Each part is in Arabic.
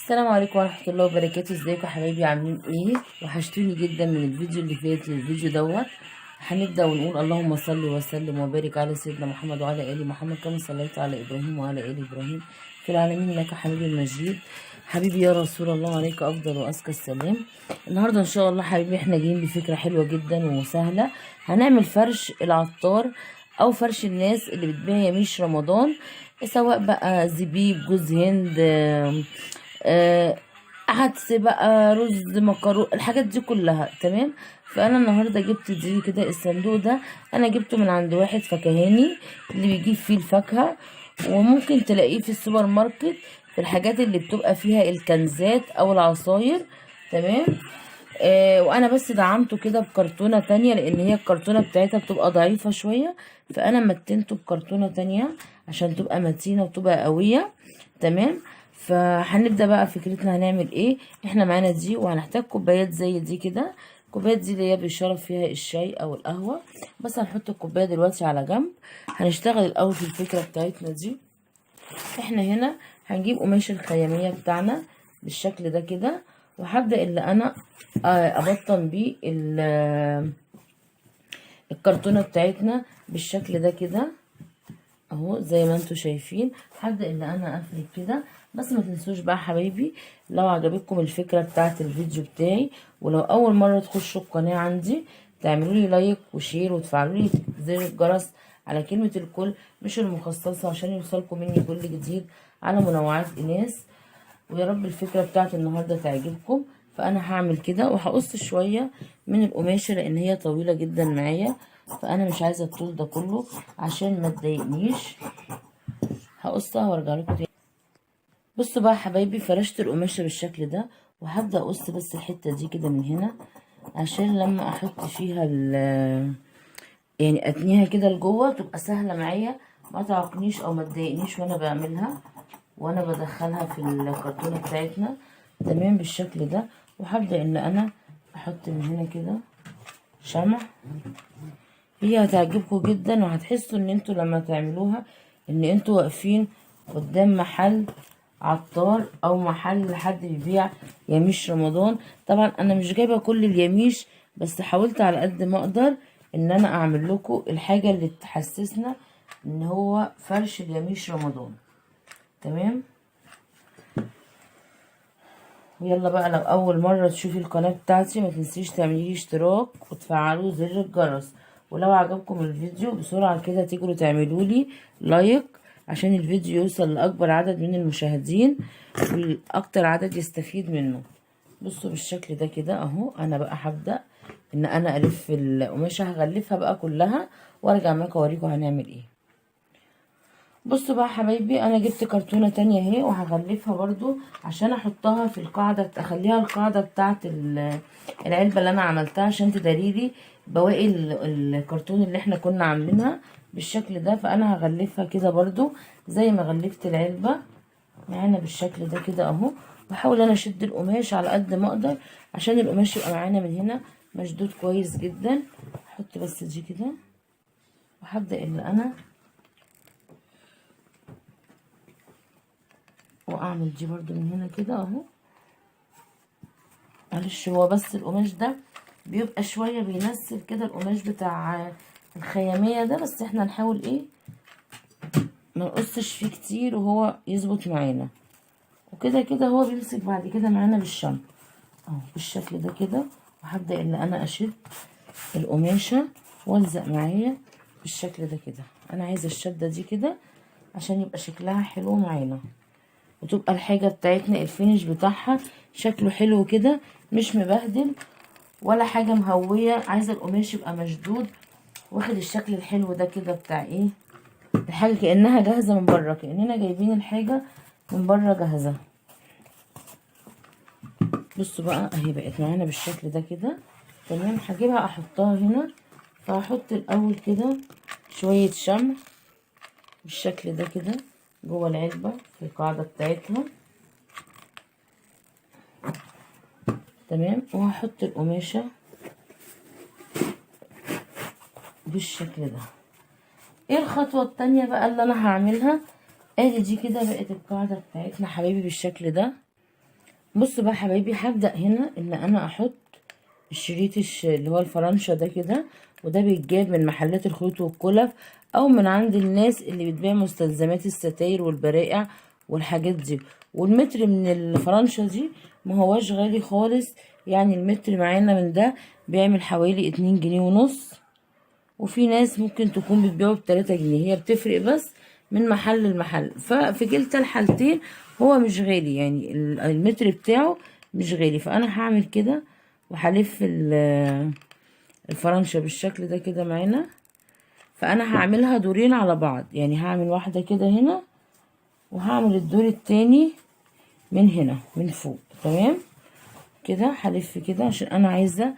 السلام عليكم ورحمة الله وبركاته. ازيكم يا حبايبي؟ عاملين ايه؟ وحشتوني جدا من الفيديو اللي فات للفيديو دوت. هنبدأ ونقول اللهم صل وسلم وبارك على سيدنا محمد وعلى آل محمد كما صليت على إبراهيم وعلى آل إبراهيم في العالمين إنك حبيبي المجيد. حبيبي يا رسول الله عليك أفضل وأزكى السلام. النهاردة إن شاء الله حبيبي احنا جايين بفكرة حلوة جدا وسهلة. هنعمل فرش العطار أو فرش الناس اللي بتبيع يميش رمضان، سواء بقى زبيب، جوز هند، آه، عدس بقى، رز، مكرونه، الحاجات دي كلها تمام. فانا النهارده جبت دي كده. الصندوق ده انا جبته من عند واحد فكهاني اللي بيجيب فيه الفاكهه، وممكن تلاقيه في السوبر ماركت في الحاجات اللي بتبقى فيها الكنزات او العصاير. تمام. وانا بس دعمته كده بكرتونه تانية لان هي الكرتونه بتاعتها بتبقى ضعيفه شويه، فانا متنته بكرتونه تانية عشان تبقى متينه وتبقى قويه. تمام. فهنبدا بقى فكرتنا هنعمل ايه. احنا معانا دي وهنحتاج كوبايات زي دي كده. كوبايات دي اللي هي بيشرب فيها الشاي او القهوه. بس هنحط الكوبايه دلوقتي على جنب. هنشتغل الاول في الفكره بتاعتنا دي. احنا هنا هنجيب قماش الخياميه بتاعنا بالشكل ده كده، وهبدا اللي انا ابطن بيه الكرتونه بتاعتنا بالشكل ده كده اهو زي ما انتوا شايفين. هبدا ان انا افرد كده. بس ما تنسوش بقى حبايبي، لو عجبتكم الفكره بتاعت الفيديو بتاعي، ولو اول مره تخشوا القناه عندي، تعملوا لي لايك وشير وتفعلوا لي زر الجرس على كلمه الكل مش المخصصه عشان يوصلكم مني كل جديد على منوعات ايناس. ويا رب الفكره بتاعت النهارده تعجبكم. فانا هعمل كده وهقص شويه من القماشه لان هي طويله جدا معايا، فانا مش عايزه الطول ده كله عشان ما تضايقنيش. هقصها وارجع لكم تاني. بصوا بقى يا حبايبي، فرشت القماشه بالشكل ده، وهبدا اقص بس الحته دي كده من هنا عشان لما احط فيها يعني اتنيها كده لجوه تبقى سهله معايا، ما تعقنيش او ما تضايقنيش وانا بعملها وانا بدخلها في الكرتونه بتاعتنا. تمام بالشكل ده. وهبدا ان انا احط من هنا كده شمع. هي هتعجبكم جدا وهتحسوا ان انتوا لما تعملوها ان انتوا واقفين قدام محل عطار او محل حد بيبيع يميش رمضان. طبعا انا مش جايبه كل اليميش، بس حاولت على قد ما اقدر ان انا اعمل لكم الحاجه اللي تحسسنا ان هو فرش اليميش رمضان. تمام. ويلا بقى، لو اول مره تشوفي القناه بتاعتي ما تنسيش تعملي اشتراك وتفعلوا زر الجرس. ولو عجبكم الفيديو بسرعه كده تجروا تعملوا لي لايك عشان الفيديو يوصل لاكبر عدد من المشاهدين والاكتر عدد يستفيد منه. بصوا بالشكل ده كده اهو. انا بقى هبدا ان انا الف القماشه، هغلفها بقى كلها وارجع معاكم اوريكم هنعمل ايه. بصوا بقى حبايبي، انا جبت كرتونة تانية اهي وهغلفها برضو عشان احطها في القاعدة، اخليها القاعدة بتاعت العلبة اللي انا عملتها عشان تداريلي بواقي الكرتون اللي احنا كنا عاملينها بالشكل ده. فانا هغلفها كده برضو زي ما غلفت العلبة معانا بالشكل ده كده اهو. بحاول انا اشد القماش على قد ما اقدر عشان القماش يبقى معانا من هنا مشدود كويس جدا. احط بس دي كده وهبدأ ان انا واعمل دي برضو من هنا كده اهو. معلش هو بس القماش ده بيبقى شوية بينسل كده القماش بتاع الخيامية ده، بس احنا نحاول ايه ما نقصش فيه كتير وهو يظبط معانا. وكده كده هو بيمسك بعد كده معانا بالشمع اهو بالشكل ده كده. وهبدأ ان انا اشد القماشة والزق معايا بالشكل ده كده. انا عايزة الشدة دي كده عشان يبقى شكلها حلو معانا، وتبقى الحاجة بتاعتنا الفينش بتاعها شكله حلو كده مش مبهدل ولا حاجة مهوية. عايزة القماش يبقى مشدود واخد الشكل الحلو ده كده بتاع ايه الحاجة كأنها جاهزة من بره، كأننا جايبين الحاجة من بره جاهزة. بصوا بقى اهي بقت معانا بالشكل ده كده. تمام. هجيبها احطها هنا. فهحط الاول كده شوية شمع بالشكل ده كده جوه العلبة في القاعدة بتاعتها. تمام. وهحط القماشة بالشكل ده. ايه الخطوة التانية بقى اللي انا هعملها؟ ادي دي كده بقت القاعدة بتاعتنا حبايبي بالشكل ده. بص بقى حبايبي، هبدأ هنا ان انا احط الشريط اللي هو الفرنشة ده كده. وده بيتجاب من محلات الخيوط والكلف، او من عند الناس اللي بتبيع مستلزمات الستاير والبرائع والحاجات دي. والمتر من الفرنشة دي ما هواش غالي خالص، يعني المتر معانا من ده بيعمل حوالي 2 جنيه ونص. وفي ناس ممكن تكون بتبيعه ب3 جنيه، هي بتفرق بس من محل لمحل. ففي كلتا الحالتين هو مش غالي، يعني المتر بتاعه مش غالي. فانا هعمل كده وهلف الفرنشة بالشكل ده كده معانا. فانا هعملها دورين على بعض، يعني هعمل واحدة كده هنا، وهعمل الدور التاني من هنا من فوق. تمام كده، هلف كده عشان انا عايزة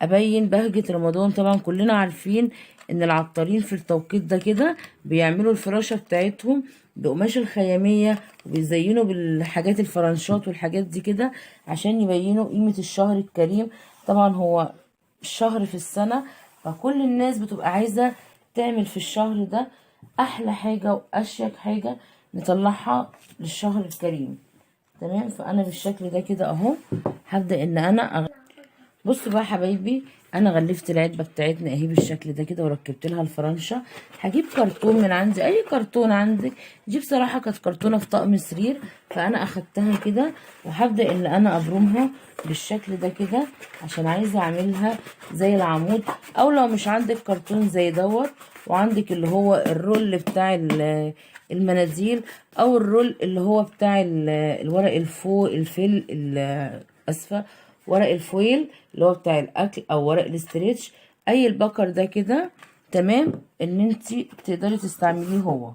ابين بهجة رمضان. طبعا كلنا عارفين ان العطارين في التوقيت ده كده بيعملوا الفراشة بتاعتهم بقماش الخيامية، وبيزينوا بالحاجات الفرنشات والحاجات دي كده عشان يبينوا قيمة الشهر الكريم. طبعا هو الشهر في السنة، فكل الناس بتبقى عايزة تعمل في الشهر ده احلى حاجة واشيك حاجة نطلعها للشهر الكريم. تمام، فانا بالشكل ده كده اهو هبدأ ان انا بصوا بقى حبايبي، انا غلفت العلبه بتاعتنا اهي بالشكل ده كده، وركبت لها الفرنشه. هجيب كرتون من عندي، اي كرتون عندك. دي بصراحه كانت كرتونه في طقم سرير، فانا اخدتها كده وهبدا ان انا ابرمها بالشكل ده كده عشان عايزه اعملها زي العمود. او لو مش عندك كرتون زي دوت، وعندك اللي هو الرول بتاع المناديل، او الرول اللي هو بتاع الورق الفوق الفيل اسفه، ورق الفويل اللي هو بتاع الاكل، او ورق الاستريتش، اي البكر ده كده. تمام، ان انتي تقدري تستعمليه هو.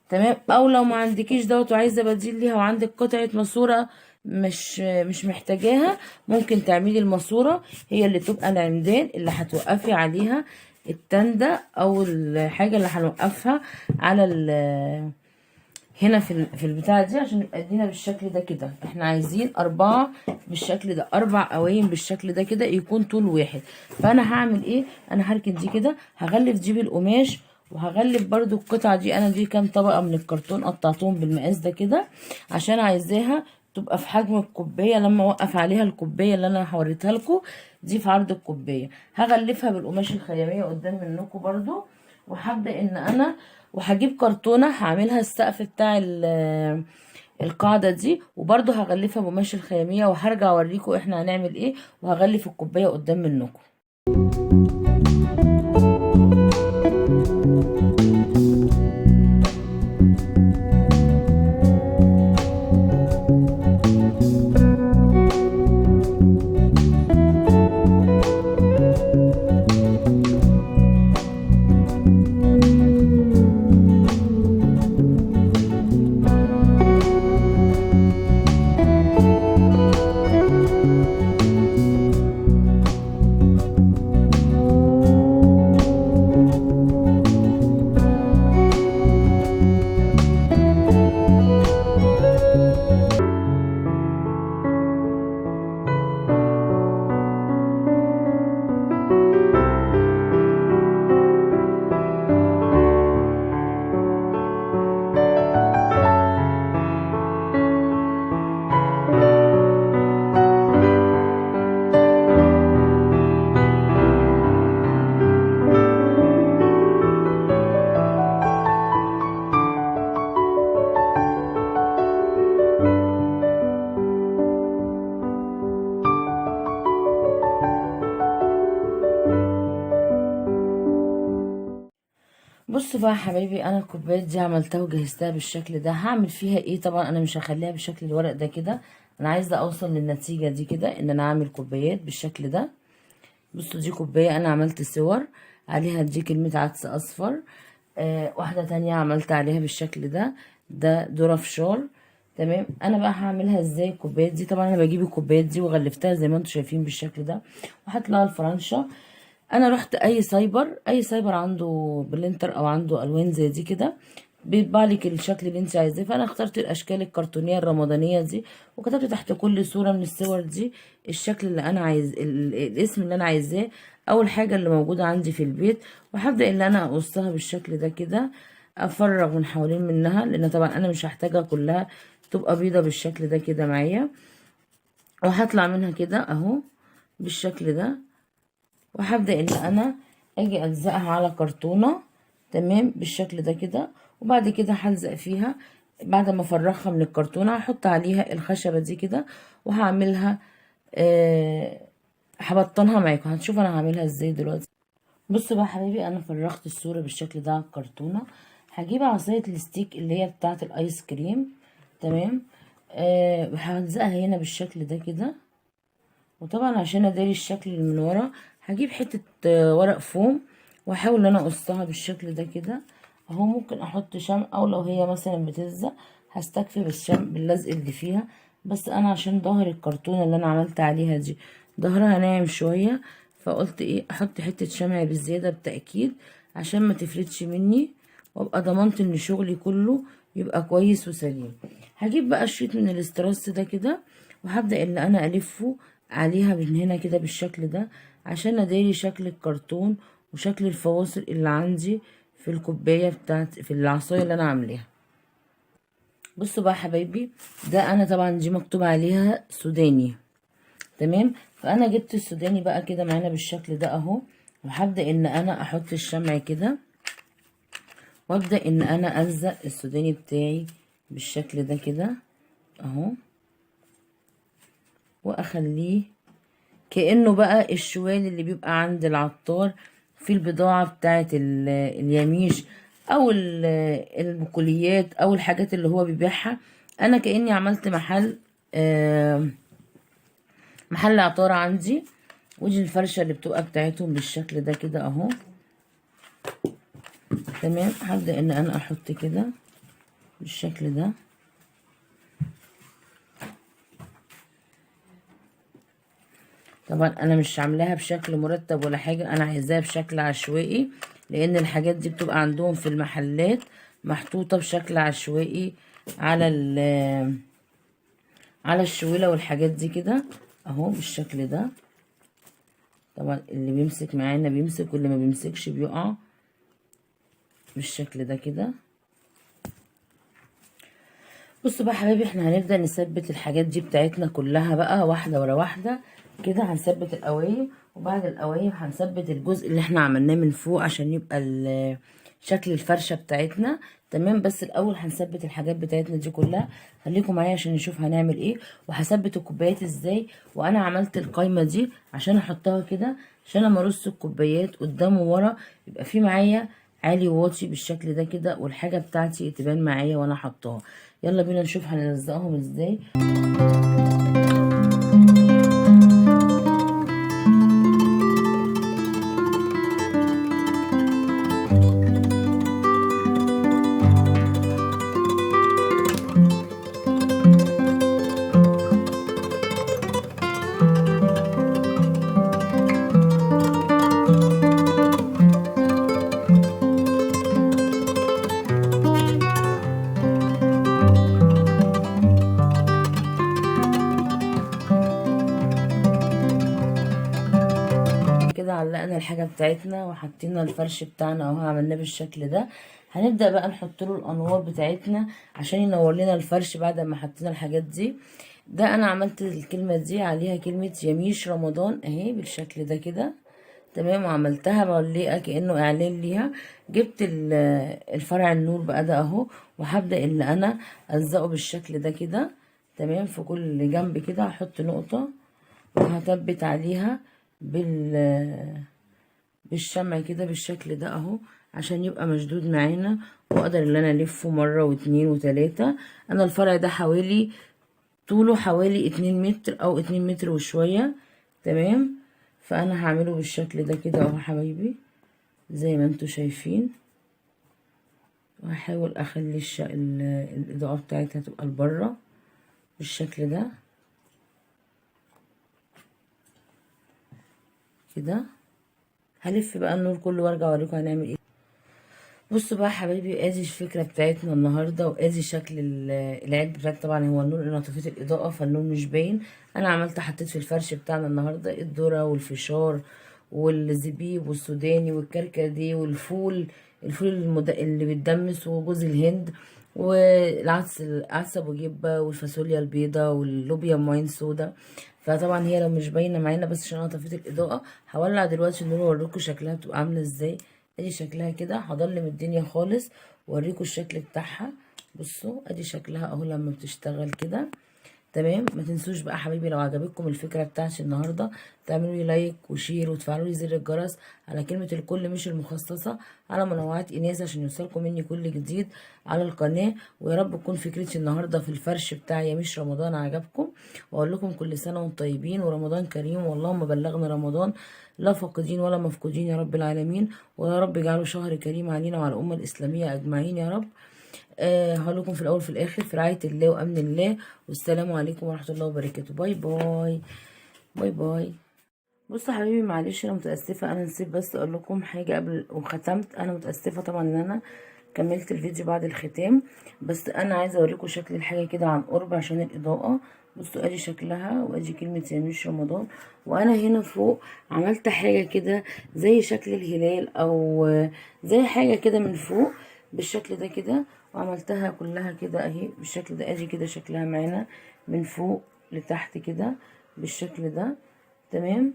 تمام، او لو ما عندكيش دوت وعايزه بديل ليها، وعندك قطعه ماسوره مش محتاجاها، ممكن تعملي الماسوره هي اللي تبقى العمدان اللي هتوقفي عليها التندة، او الحاجه اللي هنوقفها على هنا في البتاعة دي، عشان يبقى ادينا بالشكل ده كده. احنا عايزين 4 بالشكل ده، 4 قوايم بالشكل ده كده، يكون طول واحد. فانا هعمل ايه؟ انا هركن دي كده، هغلف دي بالقماش، وهغلف برضو القطعة دي. انا دي كام طبقة من الكرتون قطعتهم بالمقاس ده كده، عشان عايزاها تبقى في حجم الكوبايه. لما اوقف عليها الكوبايه اللي انا هوريتها لكم دي في عرض الكوبايه، هغلفها بالقماش الخياميه قدام منكم برضو. وهبدا ان انا وهجيب كرتونه هعملها السقف بتاع القاعده دي، وبرضو هغلفها بقماش الخياميه، وهرجع اوريكم احنا هنعمل ايه. وهغلف الكوبايه قدام منكم. بصوا بقى يا حبايبي، انا الكوبايات دي عملتها وجهزتها بالشكل ده. هعمل فيها ايه؟ طبعا انا مش هخليها بشكل الورق ده كده، انا عايزه اوصل للنتيجه دي كده، ان انا اعمل كوبايات بالشكل ده. بصوا دي كوبايه انا عملت صور عليها دي كلمه عدس اصفر. واحده تانية عملت عليها بالشكل ده، ده ذره فشار. تمام، انا بقى هعملها ازاي الكوبايات دي؟ طبعا انا بجيب الكوبايات دي وغلفتها زي ما انتم شايفين بالشكل ده، وحط لها الفرنشه. انا رحت اي سايبر، اي سايبر عنده بلينتر او عنده الوان زي دي كده، بيطبع لك الشكل اللي انت عايزاه. فانا اخترت الاشكال الكرتونيه الرمضانيه دي، وكتبت تحت كل صوره من الصور دي الشكل اللي انا عايز، الاسم اللي انا عايزاه، او الحاجه اللي موجوده عندي في البيت. وهبدا ان انا اقصها بالشكل ده كده، افرغ من حوالين منها، لان طبعا انا مش هحتاجها كلها تبقى بيضه بالشكل ده كده معايا. وهطلع منها كده اهو بالشكل ده، وهبدأ ان انا اجي الزقها على كرتونة تمام بالشكل ده كده. وبعد كده هلزق فيها بعد ما افرغها من الكرتونة، هحط عليها الخشبة دي كده وهعملها هبطنها معاكم. هنشوف انا هعملها ازاي دلوقتي. بصوا بقى يا حبايبي، انا فرغت الصورة بالشكل ده على الكرتونة. هجيب عصاية الستيك اللي هي بتاعة الايس كريم تمام، وهلزقها هنا بالشكل ده كده. وطبعا عشان اداري الشكل اللي من ورا هجيب حتة ورق فوم واحاول ان انا اقصها بالشكل ده كده اهو. ممكن احط شمع، او لو هي مثلا بتلزق هستكفي بالشمع باللزق اللي فيها. بس انا عشان ظهر الكرتونة اللي انا عملت عليها دي ظهرها ناعم شوية، فقلت ايه احط حتة شمع بالزيادة بالتأكيد عشان ما تفلتش مني، وابقى ضمنت ان شغلي كله يبقى كويس وسليم. هجيب بقى شريط من الاستراس ده كده، وهبدأ ان انا الفه عليها من هنا كده بالشكل ده عشان اداري شكل الكرتون وشكل الفواصل اللي عندي في الكوبايه بتاعت في العصايه اللي انا عاملاها. بصوا بقى يا حبايبي، ده انا طبعا دي مكتوب عليها سوداني تمام. فانا جبت السوداني بقى كده معانا بالشكل ده اهو، وهبدا ان انا احط الشمع كده، وابدا ان انا الزق السوداني بتاعي بالشكل ده كده اهو، واخليه كأنه بقى الشوال اللي بيبقى عند العطار في البضاعة بتاعة اليميش او البقوليات او الحاجات اللي هو بيبيعها. انا كأني عملت محل عطارة عندي. ودي الفرشة اللي بتبقى بتاعتهم بالشكل ده كده اهو تمام. هبدأ ان انا احط كده بالشكل ده. طبعا انا مش عاملاها بشكل مرتب ولا حاجة، انا عايزاها بشكل عشوائي، لان الحاجات دي بتبقى عندهم في المحلات محطوطة بشكل عشوائي على على الشويلة والحاجات دي كده اهو بالشكل ده. طبعا اللي بيمسك معانا بيمسك، واللي ما بيمسكش بيقع بالشكل ده كده. بصوا بقى حبايبي، احنا هنبدأ نثبت الحاجات دي بتاعتنا كلها بقى واحدة ورا واحدة كده. هنثبت القوايم، وبعد القوايم هنثبت الجزء اللي احنا عملناه من فوق عشان يبقى شكل الفرشة بتاعتنا تمام. بس الاول هنثبت الحاجات بتاعتنا دي كلها. خليكم معايا عشان نشوف هنعمل ايه، وهثبت الكوبايات ازاي. وانا عملت القايمة دي عشان احطها كده، عشان لما ارص الكوبايات قدام وورا يبقى في معايا عالي وواطي بالشكل ده كده، والحاجة بتاعتي تبان معايا وانا حطاها. يلا بينا نشوف هنلزقهم ازاي. كده علقنا الحاجة بتاعتنا وحطينا الفرش بتاعنا اهو، عملناه بالشكل ده. هنبدأ بقى نحط له الانوار بتاعتنا عشان ينور لنا الفرش بعد ما حطينا الحاجات دي. ده انا عملت الكلمة دي عليها كلمة يميش رمضان اهي بالشكل ده كده تمام، وعملتها معلقة كأنه اعلان ليها. جبت الفرع النور بقى ده اهو، وهبدأ ان انا الزقه بالشكل ده كده تمام. في كل جنب كده هحط نقطة وهثبت عليها بالشمع كده بالشكل ده اهو، عشان يبقى مشدود معانا واقدر ان انا الفه مرة واتنين وتلاتة. انا الفرع ده حوالي طوله حوالي 2 متر او 2 متر وشوية تمام. فانا هعمله بالشكل ده كده اهو حبايبي زي ما انتوا شايفين. وهحاول اخلي الاضاءة بتاعتها تبقى لبره بالشكل ده كده. هلف بقى النور كله وارجع اوريكم هنعمل ايه. بصوا بقى حبايبي، ادي الفكره بتاعتنا النهارده، وادي شكل العلبه بتاعتنا. طبعا هو النور انا طفيت الاضاءه فالنور مش باين. انا عملت حطيت في الفرش بتاعنا النهارده الذره والفشار والزبيب والسوداني والكركديه والفول، اللي بيتدمس، وجوز الهند، والعدس ابو جبه، والفاصوليا البيضاء، واللوبيا معين سودا. فطبعا هي لو مش باينه معانا بس عشان انا طفيت الاضاءه. هولع دلوقتي النور واوريكم شكلها بتبقى عامله ازاي. ادي شكلها كده، هضلم الدنيا خالص واوريكم الشكل بتاعها. بصوا ادي شكلها اهو لما بتشتغل كده. تمام. ما تنسوش بقى حبايبي لو عجبتكم الفكره بتاعتي النهارده تعملوا لي لايك وشير وتفعلوا لي زر الجرس على كلمه الكل مش المخصصه على منوعات ايناس عشان يوصلكم مني كل جديد على القناه. ويا رب تكون فكرتي النهارده في الفرش بتاعي مش رمضان عجبكم. واقول لكم كل سنه وانتم طيبين ورمضان كريم واللهم بلغنا رمضان لا فاقدين ولا مفقودين يا رب العالمين. ويا رب اجعله شهر كريم علينا وعلى الامه الاسلاميه اجمعين يا رب. هقول لكم في الاول وفي الاخر في رعايه الله وامن الله. والسلام عليكم ورحمه الله وبركاته. باي باي. باي باي. بصوا يا حبيبي معلش انا متاسفه، انا نسيت بس اقول لكم حاجه قبل وختمت. انا متاسفه طبعا ان انا كملت الفيديو بعد الختام. بس انا عايزه اوريكم شكل الحاجه كده عن قرب عشان الاضاءه. بصوا ادي شكلها وادي كلمه يا مش رمضان. وانا هنا فوق عملت حاجه كده زي شكل الهلال او زي حاجه كده من فوق بالشكل ده كده. وعملتها كلها كده اهي بالشكل ده. ادي كده شكلها معانا من فوق لتحت كده بالشكل ده. تمام.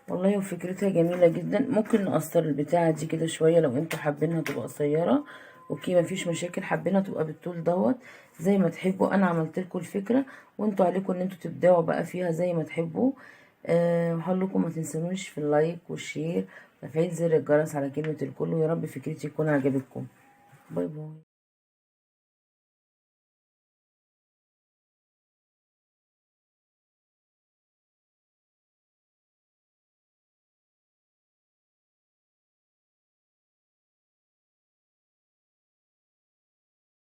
والله وفكرتها جميلة جدا. ممكن نقصر البتاعة دي كده شوية لو انتوا حابينها تبقى قصيرة. اوكي مفيش مشاكل. حابينها تبقى بالطول دوت زي ما تحبوا. انا عملت لكم الفكرة وانتوا عليكم ان انتوا تبدعوا بقى فيها زي ما تحبوا. وهقول لكم ما تنسونيش في اللايك والشير وتفعيل زر الجرس على كلمة الكل. ويا رب فكرتي تكون عجبتكم. باي باي.